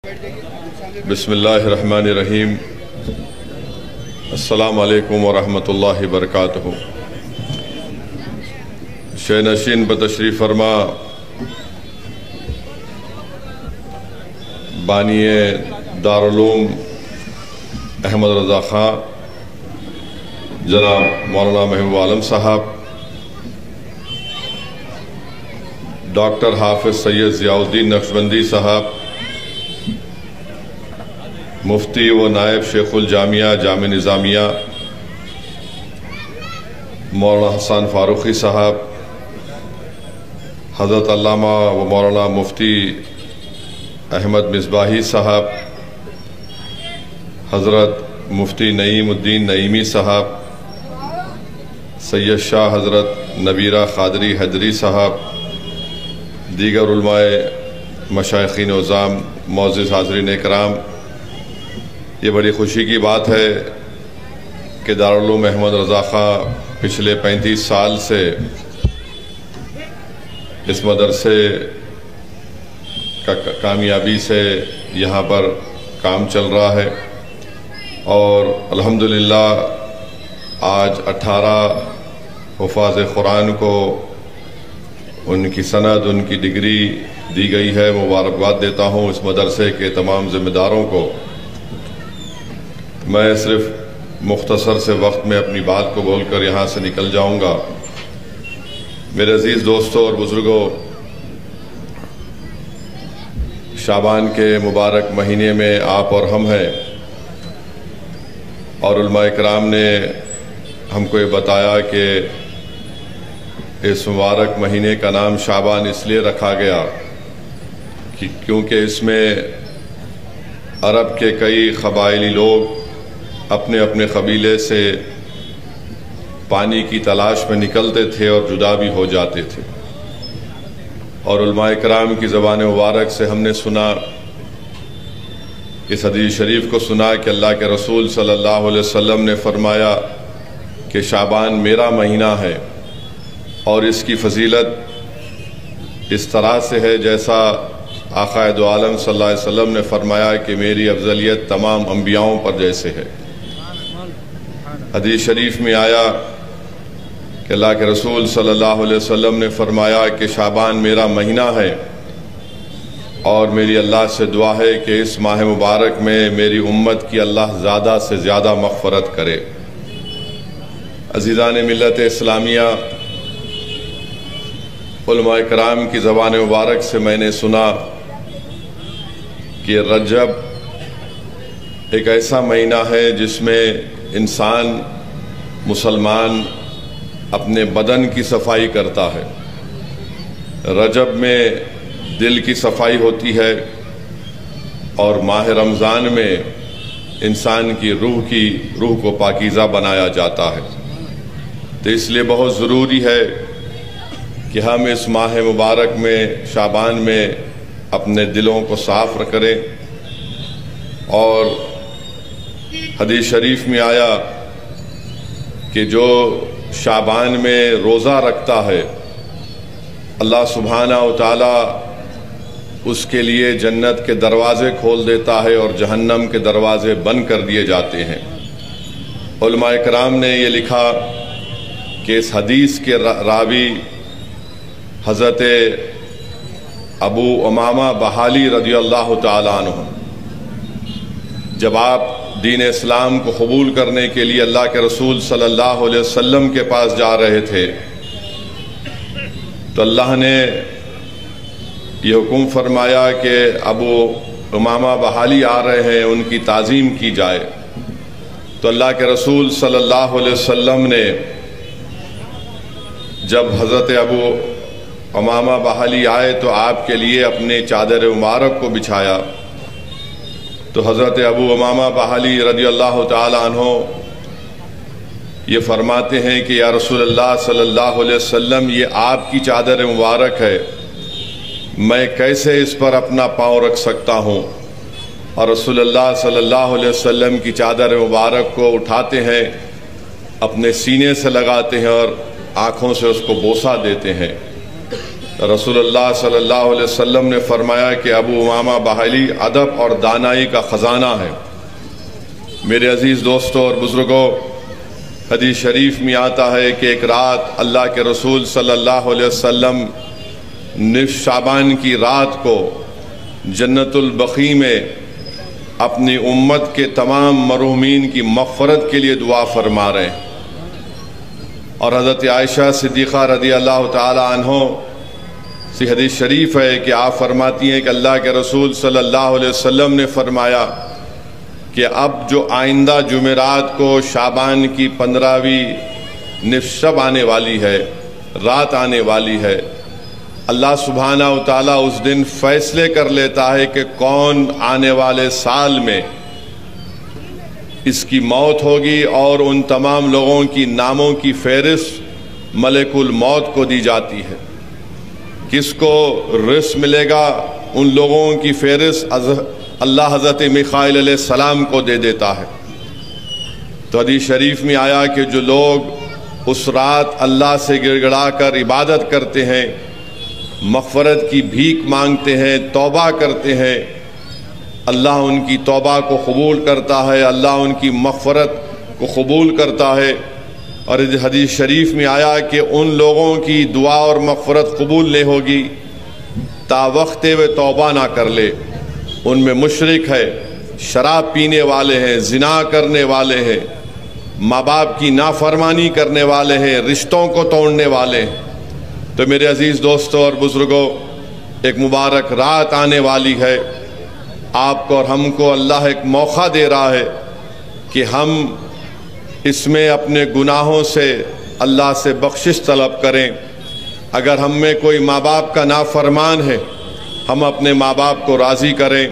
بسم اللہ الرحمن الرحیم۔ السلام علیکم ورحمۃ اللہ وبرکاتہ۔ شہ نشین بتشریف فرما بانی دارالعلوم احمد رضا خان جناب مولانا محبوب عالم صاحب، ڈاکٹر حافظ سید ضیاء الدین نقشبندی صاحب، مفتی و نائب شیخ الجامعہ جامع نظامیہ مولانا حسن فاروقی صاحب، حضرت علامہ و مولانا مفتی احمد مصباحی صاحب، حضرت مفتی نعیم الدین نعیمی صاحب، سید شاہ حضرت نبیرہ قادری حیدری صاحب، دیگر علماء مشائخین عظام، معزز حاضرین اکرام، یہ بڑی خوشی کی بات ہے کہ دارالعلوم احمد رضا خان پچھلے 35 سال سے اس مدرسے کا کامیابی سے یہاں پر کام چل رہا ہے، اور الحمدللہ آج 18 حفاظ قرآن کو ان کی سند، ان کی ڈگری دی گئی ہے۔ مبارکباد دیتا ہوں اس مدرسے کے تمام ذمہ داروں کو۔ میں صرف مختصر سے وقت میں اپنی بات کو بول کر یہاں سے نکل جاؤں گا۔ میرے عزیز دوستوں اور بزرگوں، شعبان کے مبارک مہینے میں آپ اور ہم ہیں، اور علماء کرام نے ہم کو یہ بتایا کہ اس مبارک مہینے کا نام شعبان اس لیے رکھا گیا کیونکہ اس میں عرب کے کئی قبائلی لوگ اپنے اپنے قبیلے سے پانی کی تلاش میں نکلتے تھے اور جدا بھی ہو جاتے تھے، اور علماء کرام کی زبان مبارک سے ہم نے سنا، اس حدیث شریف کو سنا کہ اللہ کے رسول صلی اللہ علیہ وسلم نے فرمایا کہ شعبان میرا مہینہ ہے، اور اس کی فضیلت اس طرح سے ہے جیسا آقا دو عالم صلی اللہ علیہ وسلم نے فرمایا کہ میری افضلیت تمام انبیاؤں پر جیسے ہے۔ حدیث شریف میں آیا کہ اللہ کے رسول صلی اللہ علیہ وسلم نے فرمایا کہ شعبان میرا مہینہ ہے، اور میری اللہ سے دعا ہے کہ اس ماہ مبارک میں میری امت کی اللہ زیادہ سے زیادہ مغفرت کرے۔ عزیزان ملت اسلامیہ، علماء کرام کی زبان مبارک سے میں نے سنا کہ رجب ایک ایسا مہینہ ہے جس میں انسان مسلمان اپنے بدن کی صفائی کرتا ہے۔ رجب میں دل کی صفائی ہوتی ہے، اور ماہ رمضان میں انسان کی روح کو پاکیزہ بنایا جاتا ہے۔ تو اس لیے بہت ضروری ہے کہ ہم اس ماہ مبارک میں شعبان میں اپنے دلوں کو صاف کریں، اور حدیث شریف میں آیا کہ جو شعبان میں روزہ رکھتا ہے، اللہ سبحانہ و تعالی اس کے لیے جنت کے دروازے کھول دیتا ہے اور جہنم کے دروازے بند کر دیے جاتے ہیں۔ علماء کرام نے یہ لکھا کہ اس حدیث کے راوی حضرت ابو امامہ بحالی رضی اللہ تعالیٰ عنہ، جب آپ دین اسلام کو قبول کرنے کے لیے اللہ کے رسول صلی اللہ علیہ وسلم کے پاس جا رہے تھے، تو اللہ نے یہ حکم فرمایا کہ ابو امامہ بحالی آ رہے ہیں، ان کی تعظیم کی جائے۔ تو اللہ کے رسول صلی اللہ علیہ وسلم نے جب حضرت ابو امامہ بحالی آئے تو آپ کے لیے اپنے چادر مبارک کو بچھایا، تو حضرت ابو امامہ بحالی رضی اللہ تعالی عنہ یہ فرماتے ہیں کہ یا رسول اللہ صلی اللہ علیہ وسلم، یہ آپ کی چادر مبارک ہے، میں کیسے اس پر اپنا پاؤں رکھ سکتا ہوں؟ اور رسول اللہ صلی اللہ علیہ وسلم کی چادر مبارک کو اٹھاتے ہیں، اپنے سینے سے لگاتے ہیں اور آنکھوں سے اس کو بوسہ دیتے ہیں۔ رسول اللہ صلی اللہ علیہ وسلم نے فرمایا کہ ابو امامہ باہلی ادب اور دانائی کا خزانہ ہے۔ میرے عزیز دوستوں اور بزرگوں، حدیث شریف میں آتا ہے کہ ایک رات اللہ کے رسول صلی اللہ علیہ وسلم نصف شعبان کی رات کو جنت البقیع میں اپنی امت کے تمام مرحومین کی مغفرت کے لیے دعا فرما رہے ہیں، اور حضرت عائشہ صدیقہ رضی اللہ تعالی عنہ سے حدیث شریف ہے کہ آپ فرماتی ہیں کہ اللہ کے رسول صلی اللہ علیہ وسلم نے فرمایا کہ اب جو آئندہ جمعرات کو شعبان کی 15ویں نصف شب آنے والی ہے، رات آنے والی ہے، اللہ سبحانہ و تعالیٰ اس دن فیصلے کر لیتا ہے کہ کون آنے والے سال میں اس کی موت ہوگی، اور ان تمام لوگوں کی ناموں کی فہرست ملک الموت کو دی جاتی ہے۔ کس کو رزق ملے گا، ان لوگوں کی فہرست اللہ حضرت میخائیل علیہ السلام کو دے دیتا ہے۔ تو حدیث شریف میں آیا کہ جو لوگ اس رات اللہ سے گڑ گڑا کر عبادت کرتے ہیں، مغفرت کی بھیک مانگتے ہیں، توبہ کرتے ہیں، اللہ ان کی توبہ کو قبول کرتا ہے، اللہ ان کی مغفرت کو قبول کرتا ہے۔ اور حدیث شریف میں آیا کہ ان لوگوں کی دعا اور مغفرت قبول نہیں ہوگی تا وقت وہ توبہ نہ کر لے۔ ان میں مشرک ہے، شراب پینے والے ہیں، زنا کرنے والے ہیں، ماں باپ کی نافرمانی کرنے والے ہیں، رشتوں کو توڑنے والے ہیں۔ تو میرے عزیز دوستوں اور بزرگوں، ایک مبارک رات آنے والی ہے، آپ کو اور ہم کو اللہ ایک موقع دے رہا ہے کہ ہم اس میں اپنے گناہوں سے اللہ سے بخشش طلب کریں۔ اگر ہم میں کوئی ماں باپ کا نافرمان ہے، ہم اپنے ماں باپ کو راضی کریں۔